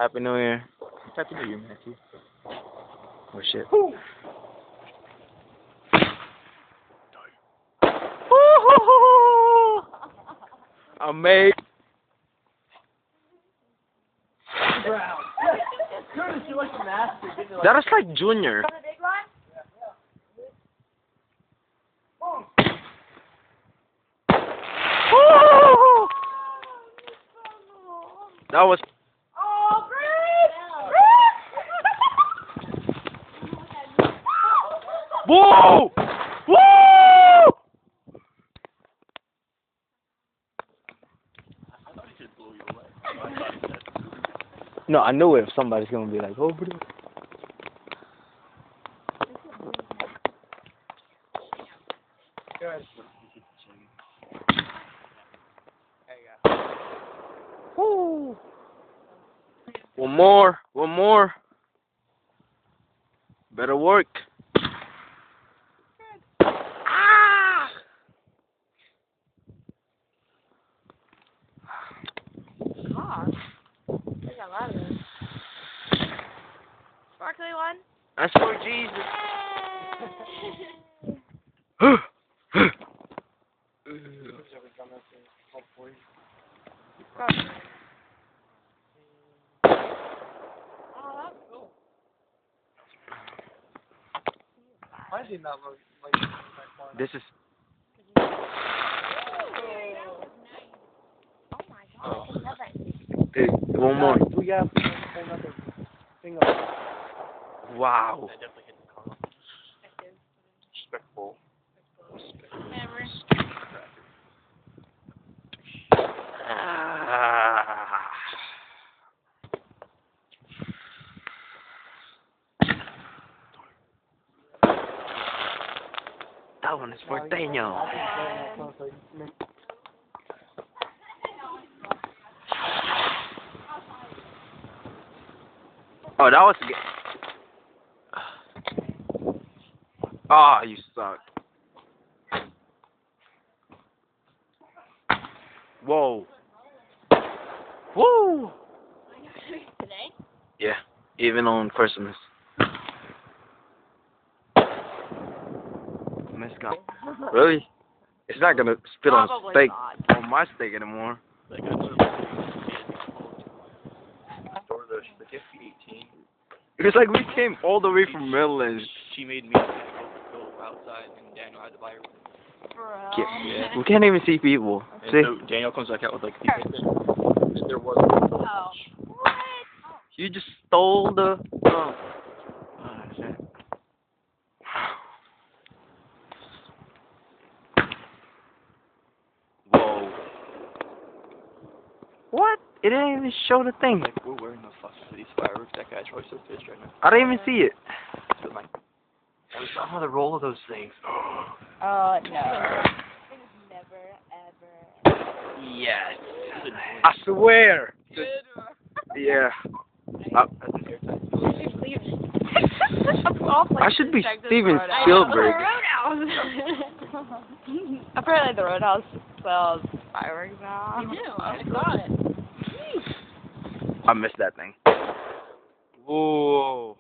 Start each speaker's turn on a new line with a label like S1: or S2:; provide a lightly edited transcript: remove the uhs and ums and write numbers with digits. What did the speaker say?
S1: Happy New Year.
S2: Happy New Year, Matthew.
S1: Oh shit. Amazing.
S2: Curtis, you're like the master.
S1: That is like Junior. That was.
S3: Oh,
S1: Whoa! Whoa! No, I knew it. Somebody's gonna be like, oh, bro. Woo! One more. One more. Better work. Ah!
S3: gosh. There's a lot of them. Sparkly one?
S1: That's for Jesus.
S3: Oh, that's cool.
S2: Why did not look like that far?
S1: This is.
S3: Oh my god, I love it.
S1: Hey, one more.
S2: We got another thing of
S1: Wow.
S2: I definitely hit the car. Respectful.
S3: Never.
S1: Ah. That one is for Daniel. Oh, that was good. Ah, you suck. Whoa. Woo!
S3: Today?
S1: Yeah, even on Christmas. Mescal. Really? It's not gonna spit on
S3: Probably
S1: steak
S3: not.
S1: on my steak anymore.
S2: Like, I store the gift 18.
S1: It's like we came all the way from Maryland.
S2: She made me go outside, and Daniel had to buy her.
S3: Bro.
S2: Yeah.
S1: We can't even see people.
S2: And
S1: See?
S2: so Daniel comes back out with like there was.
S3: Oh. What?
S1: You just stole the. Oh, shit. Whoa. What? It didn't even show the thing.
S2: Like, we're wearing those fucking these fireworks. That guy's probably so pissed right now.
S1: I didn't even see it.
S2: But like, I saw the roll of those things.
S3: Oh, no. Never, ever.
S1: Yes. I swear. Yeah. I should be Steven Spielberg.
S3: Apparently the Roadhouse sells fireworks now. You do? I saw it.
S1: I missed that thing. Whoa.